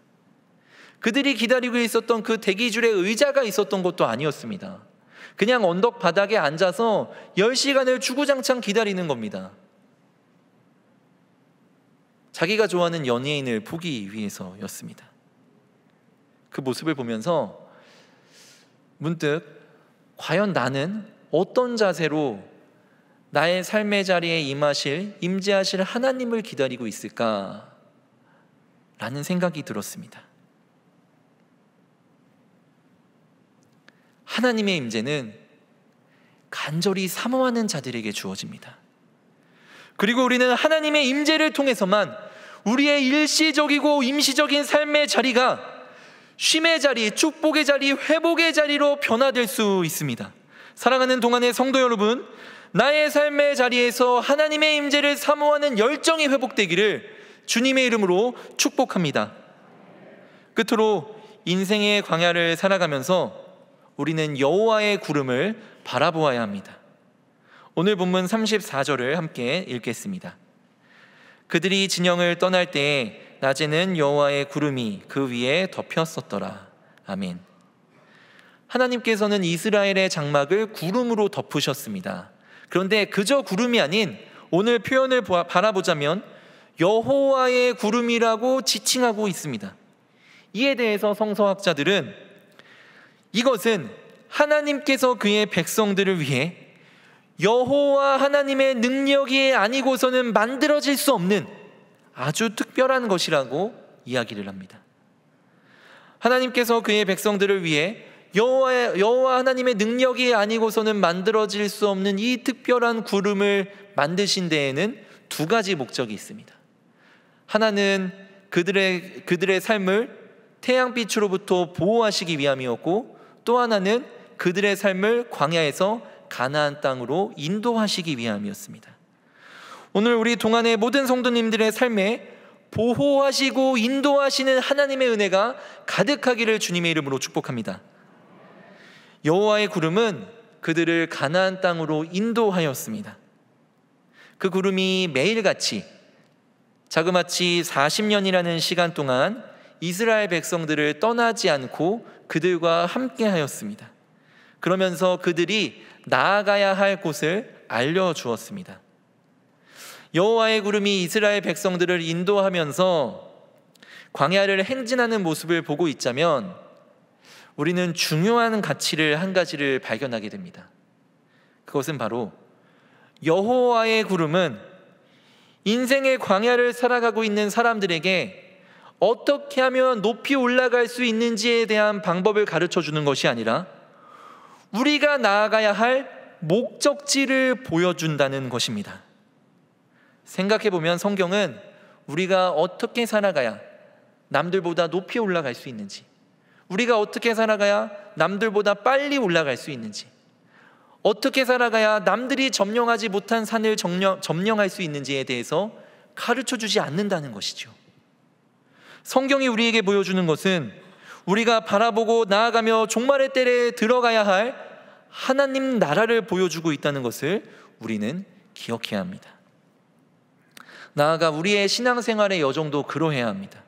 그들이 기다리고 있었던 그 대기줄에 의자가 있었던 것도 아니었습니다. 그냥 언덕 바닥에 앉아서 10시간을 주구장창 기다리는 겁니다. 자기가 좋아하는 연예인을 보기 위해서였습니다. 그 모습을 보면서 문득 과연 나는 어떤 자세로 나의 삶의 자리에 임재하실 하나님을 기다리고 있을까? 라는 생각이 들었습니다. 하나님의 임재는 간절히 사모하는 자들에게 주어집니다. 그리고 우리는 하나님의 임재를 통해서만 우리의 일시적이고 임시적인 삶의 자리가 쉼의 자리, 축복의 자리, 회복의 자리로 변화될 수 있습니다. 사랑하는 동안의 성도 여러분, 나의 삶의 자리에서 하나님의 임재를 사모하는 열정이 회복되기를 주님의 이름으로 축복합니다. 끝으로 인생의 광야를 살아가면서 우리는 여호와의 구름을 바라보아야 합니다. 오늘 본문 34절을 함께 읽겠습니다. 그들이 진영을 떠날 때에 낮에는 여호와의 구름이 그 위에 덮였었더라. 아멘. 하나님께서는 이스라엘의 장막을 구름으로 덮으셨습니다. 그런데 그저 구름이 아닌 오늘 표현을 바라보자면 여호와의 구름이라고 지칭하고 있습니다. 이에 대해서 성서학자들은 이것은 하나님께서 그의 백성들을 위해 여호와 하나님의 능력이 아니고서는 만들어질 수 없는 아주 특별한 것이라고 이야기를 합니다. 하나님께서 그의 백성들을 위해 여호와 하나님의 능력이 아니고서는 만들어질 수 없는 이 특별한 구름을 만드신 데에는 두 가지 목적이 있습니다. 하나는 그들의 삶을 태양빛으로부터 보호하시기 위함이었고, 또 하나는 그들의 삶을 광야에서 가나안 땅으로 인도하시기 위함이었습니다. 오늘 우리 동안의 모든 성도님들의 삶에 보호하시고 인도하시는 하나님의 은혜가 가득하기를 주님의 이름으로 축복합니다. 여호와의 구름은 그들을 가나안 땅으로 인도하였습니다. 그 구름이 매일같이 자그마치 40년이라는 시간 동안 이스라엘 백성들을 떠나지 않고 그들과 함께 하였습니다. 그러면서 그들이 나아가야 할 곳을 알려주었습니다. 여호와의 구름이 이스라엘 백성들을 인도하면서 광야를 행진하는 모습을 보고 있자면 우리는 중요한 가치를 한 가지를 발견하게 됩니다. 그것은 바로 여호와의 구름은 인생의 광야를 살아가고 있는 사람들에게 어떻게 하면 높이 올라갈 수 있는지에 대한 방법을 가르쳐 주는 것이 아니라 우리가 나아가야 할 목적지를 보여준다는 것입니다. 생각해보면 성경은 우리가 어떻게 살아가야 남들보다 높이 올라갈 수 있는지, 우리가 어떻게 살아가야 남들보다 빨리 올라갈 수 있는지, 어떻게 살아가야 남들이 점령하지 못한 산을 점령할 수 있는지에 대해서 가르쳐 주지 않는다는 것이죠. 성경이 우리에게 보여주는 것은 우리가 바라보고 나아가며 종말의 때에 들어가야 할 하나님 나라를 보여주고 있다는 것을 우리는 기억해야 합니다. 나아가 우리의 신앙생활의 여정도 그러해야 합니다.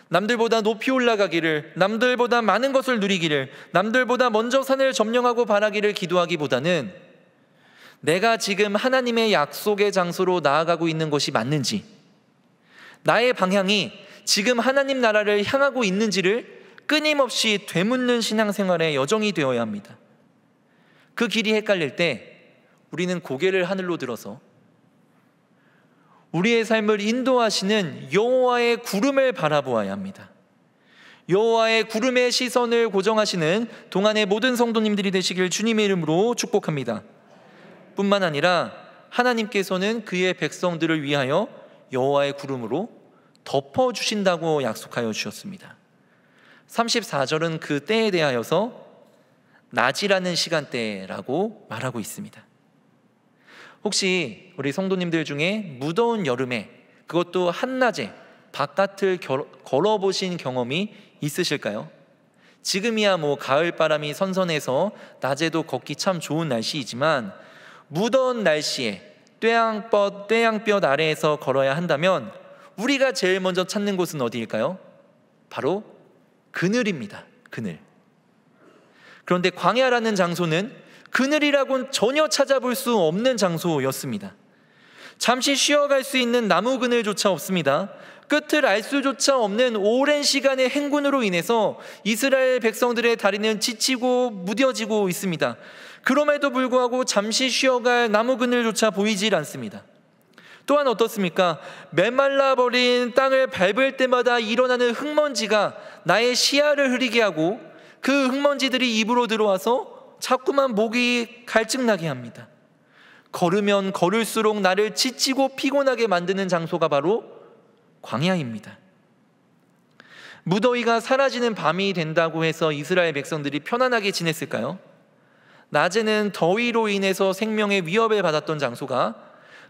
남들보다 높이 올라가기를, 남들보다 많은 것을 누리기를, 남들보다 먼저 산을 점령하고 바라기를 기도하기보다는 내가 지금 하나님의 약속의 장소로 나아가고 있는 것이 맞는지, 나의 방향이 지금 하나님 나라를 향하고 있는지를 끊임없이 되묻는 신앙생활의 여정이 되어야 합니다. 그 길이 헷갈릴 때 우리는 고개를 하늘로 들어서 우리의 삶을 인도하시는 여호와의 구름을 바라보아야 합니다. 여호와의 구름의 시선을 고정하시는 동안의 모든 성도님들이 되시길 주님의 이름으로 축복합니다. 뿐만 아니라 하나님께서는 그의 백성들을 위하여 여호와의 구름으로 덮어주신다고 약속하여 주셨습니다. 34절은 그 때에 대하여서 낮이라는 시간대라고 말하고 있습니다. 혹시 우리 성도님들 중에 무더운 여름에, 그것도 한낮에 바깥을 걸어보신 경험이 있으실까요? 지금이야 가을바람이 선선해서 낮에도 걷기 참 좋은 날씨이지만 무더운 날씨에 떼양볕 아래에서 걸어야 한다면 우리가 제일 먼저 찾는 곳은 어디일까요? 바로 그늘입니다. 그늘. 그런데 광야라는 장소는 그늘이라고는 전혀 찾아볼 수 없는 장소였습니다. 잠시 쉬어갈 수 있는 나무 그늘조차 없습니다. 끝을 알 수조차 없는 오랜 시간의 행군으로 인해서 이스라엘 백성들의 다리는 지치고 무뎌지고 있습니다. 그럼에도 불구하고 잠시 쉬어갈 나무 그늘조차 보이질 않습니다. 또한 어떻습니까? 메말라버린 땅을 밟을 때마다 일어나는 흙먼지가 나의 시야를 흐리게 하고 그 흙먼지들이 입으로 들어와서 자꾸만 목이 갈증나게 합니다. 걸으면 걸을수록 나를 지치고 피곤하게 만드는 장소가 바로 광야입니다. 무더위가 사라지는 밤이 된다고 해서 이스라엘 백성들이 편안하게 지냈을까요? 낮에는 더위로 인해서 생명의 위협을 받았던 장소가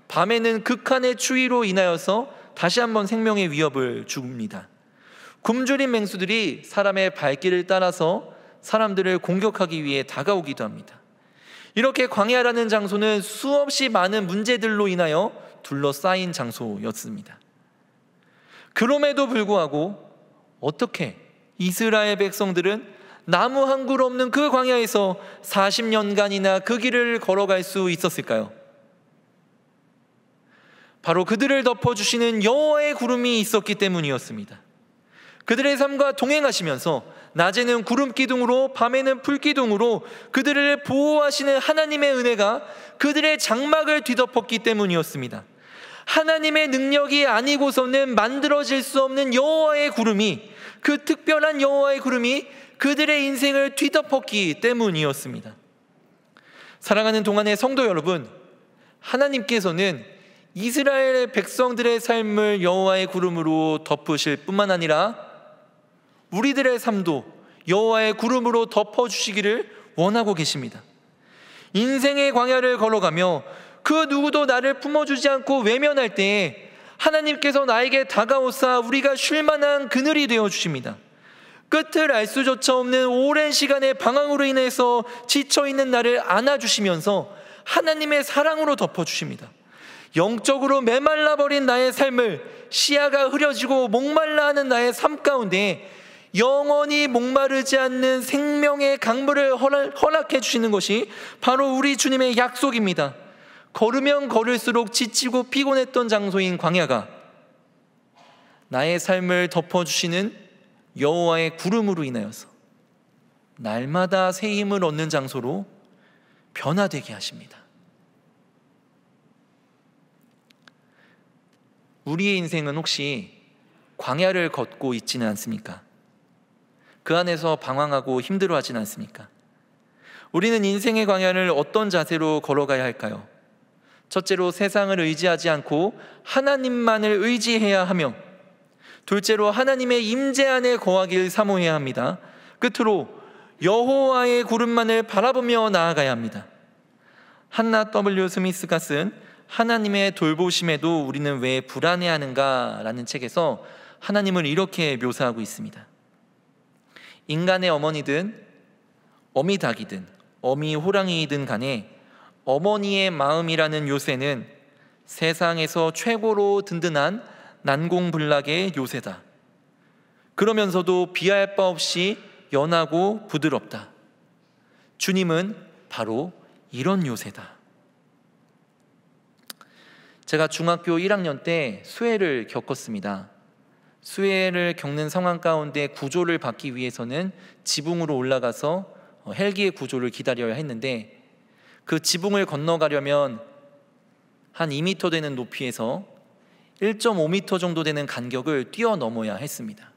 밤에는 극한의 추위로 인하여서 다시 한번 생명의 위협을 줍니다. 굶주린 맹수들이 사람의 발길을 따라서 사람들을 공격하기 위해 다가오기도 합니다. 이렇게 광야라는 장소는 수없이 많은 문제들로 인하여 둘러싸인 장소였습니다. 그럼에도 불구하고 어떻게 이스라엘 백성들은 나무 한 그루 없는 그 광야에서 40년간이나 그 길을 걸어갈 수 있었을까요? 바로 그들을 덮어주시는 여호와의 구름이 있었기 때문이었습니다. 그들의 삶과 동행하시면서 낮에는 구름 기둥으로 밤에는 불 기둥으로 그들을 보호하시는 하나님의 은혜가 그들의 장막을 뒤덮었기 때문이었습니다. 하나님의 능력이 아니고서는 만들어질 수 없는 여호와의 구름이, 그 특별한 여호와의 구름이 그들의 인생을 뒤덮었기 때문이었습니다. 사랑하는 동안의 성도 여러분, 하나님께서는 이스라엘의 백성들의 삶을 여호와의 구름으로 덮으실 뿐만 아니라 우리들의 삶도 여호와의 구름으로 덮어주시기를 원하고 계십니다. 인생의 광야를 걸어가며 그 누구도 나를 품어주지 않고 외면할 때에 하나님께서 나에게 다가오사 우리가 쉴만한 그늘이 되어주십니다. 끝을 알 수조차 없는 오랜 시간의 방황으로 인해서 지쳐있는 나를 안아주시면서 하나님의 사랑으로 덮어주십니다. 영적으로 메말라버린 나의 삶을, 시야가 흐려지고 목말라하는 나의 삶 가운데 영원히 목마르지 않는 생명의 강물을 허락해 주시는 것이 바로 우리 주님의 약속입니다. 걸으면 걸을수록 지치고 피곤했던 장소인 광야가 나의 삶을 덮어주시는 여호와의 구름으로 인하여서 날마다 새 힘을 얻는 장소로 변화되게 하십니다. 우리의 인생은 혹시 광야를 걷고 있지는 않습니까? 그 안에서 방황하고 힘들어하지는 않습니까? 우리는 인생의 광야를 어떤 자세로 걸어가야 할까요? 첫째로 세상을 의지하지 않고 하나님만을 의지해야 하며, 둘째로 하나님의 임재 안에 거하기를 사모해야 합니다. 끝으로 여호와의 구름만을 바라보며 나아가야 합니다. 한나 W 스미스가 쓴 하나님의 돌보심에도 우리는 왜 불안해하는가 라는 책에서 하나님을 이렇게 묘사하고 있습니다. 인간의 어머니든 어미 닭이든 어미 호랑이이든 간에 어머니의 마음이라는 요새는 세상에서 최고로 든든한 난공불락의 요새다. 그러면서도 비할 바 없이 연하고 부드럽다. 주님은 바로 이런 요새다. 제가 중학교 1학년 때 수해를 겪었습니다. 수해를 겪는 상황 가운데 구조를 받기 위해서는 지붕으로 올라가서 헬기의 구조를 기다려야 했는데, 그 지붕을 건너가려면 한 2m 되는 높이에서 1.5m 정도 되는 간격을 뛰어넘어야 했습니다.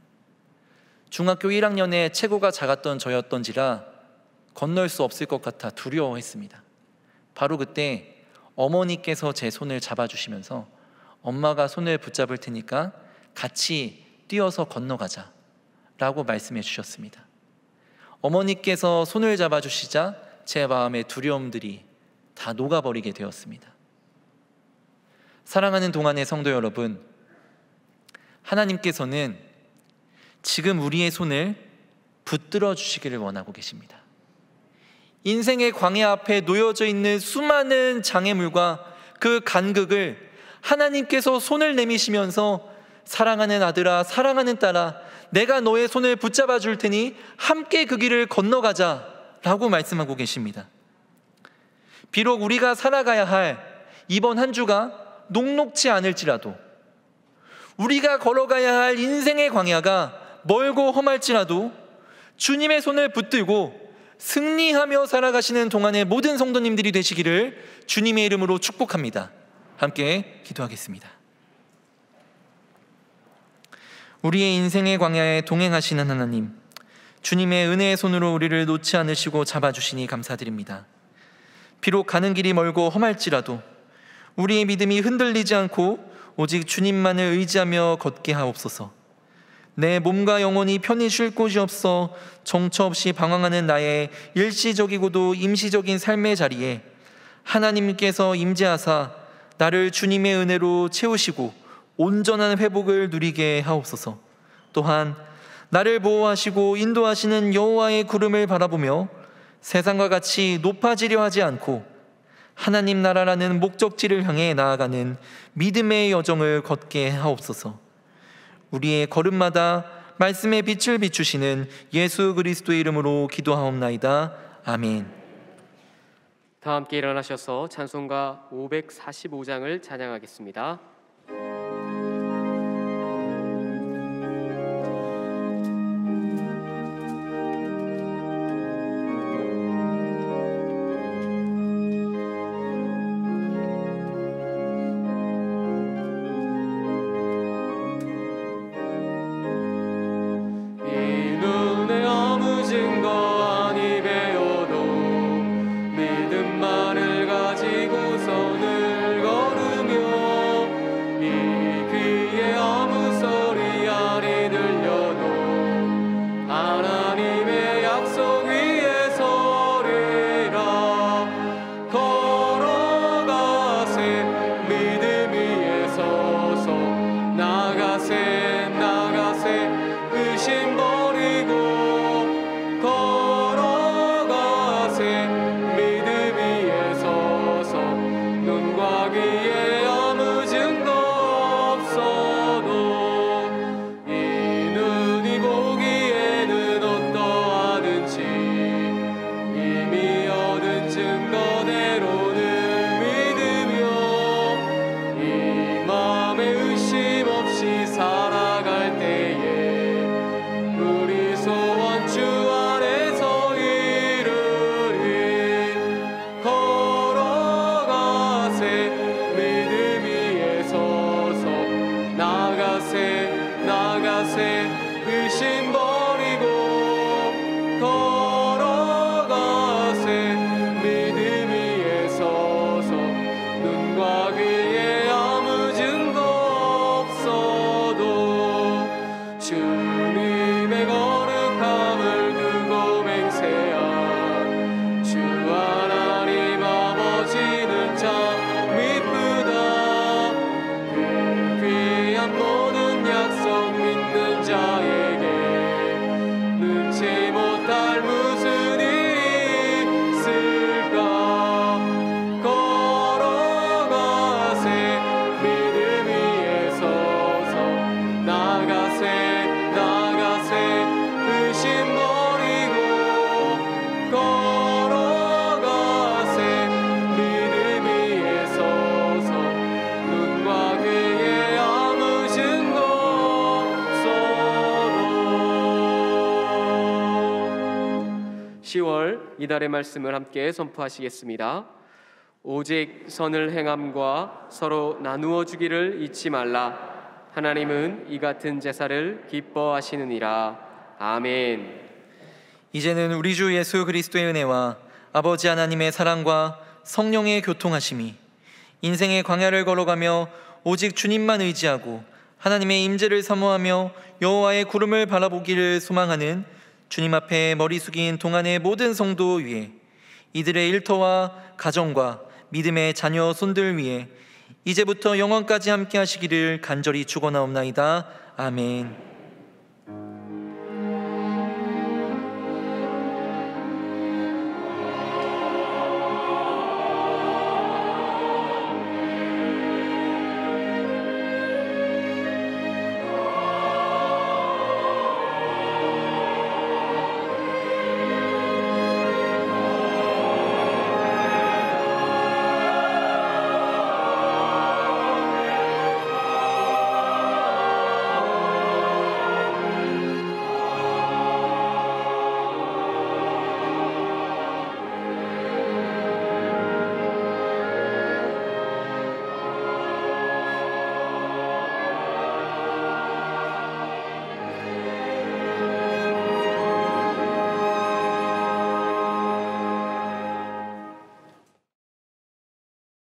중학교 1학년에 체구가 작았던 저였던지라 건널 수 없을 것 같아 두려워했습니다. 바로 그때 어머니께서 제 손을 잡아주시면서 엄마가 손을 붙잡을 테니까 같이 뛰어서 건너가자 라고 말씀해 주셨습니다. 어머니께서 손을 잡아주시자 제 마음의 두려움들이 다 녹아버리게 되었습니다. 사랑하는 동안의 성도 여러분, 하나님께서는 지금 우리의 손을 붙들어 주시기를 원하고 계십니다. 인생의 광야 앞에 놓여져 있는 수많은 장애물과 그 간극을 하나님께서 손을 내미시면서 사랑하는 아들아, 사랑하는 딸아, 내가 너의 손을 붙잡아 줄 테니 함께 그 길을 건너가자 라고 말씀하고 계십니다. 비록 우리가 살아가야 할 이번 한 주가 녹록지 않을지라도, 우리가 걸어가야 할 인생의 광야가 멀고 험할지라도 주님의 손을 붙들고 승리하며 살아가시는 동안의 모든 성도님들이 되시기를 주님의 이름으로 축복합니다. 함께 기도하겠습니다. 우리의 인생의 광야에 동행하시는 하나님, 주님의 은혜의 손으로 우리를 놓지 않으시고 잡아주시니 감사드립니다. 비록 가는 길이 멀고 험할지라도 우리의 믿음이 흔들리지 않고 오직 주님만을 의지하며 걷게 하옵소서. 내 몸과 영혼이 편히 쉴 곳이 없어 정처 없이 방황하는 나의 일시적이고도 임시적인 삶의 자리에 하나님께서 임재하사 나를 주님의 은혜로 채우시고 온전한 회복을 누리게 하옵소서. 또한 나를 보호하시고 인도하시는 여호와의 구름을 바라보며 세상과 같이 높아지려 하지 않고 하나님 나라라는 목적지를 향해 나아가는 믿음의 여정을 걷게 하옵소서. 우리의 걸음마다 말씀의 빛을 비추시는 예수 그리스도의 이름으로 기도하옵나이다. 아멘. 다 함께 일어나셔서 찬송가 545장을 찬양하겠습니다. 이달의 말씀을 함께 선포하시겠습니다. 오직 선을 행함과 서로 나누어 주기를 잊지 말라. 하나님은 이 같은 제사를 기뻐하시느니라. 아멘. 이제는 우리 주 예수 그리스도의 은혜와 아버지 하나님의 사랑과 성령의 교통하심이 인생의 광야를 걸어가며 오직 주님만 의지하고 하나님의 임재를 사모하며 여호와의 구름을 바라보기를 소망하는 주님 앞에 머리 숙인 동안의 모든 성도 위에, 이들의 일터와 가정과 믿음의 자녀 손들 위에 이제부터 영원까지 함께 하시기를 간절히 축원하옵나이다. 아멘.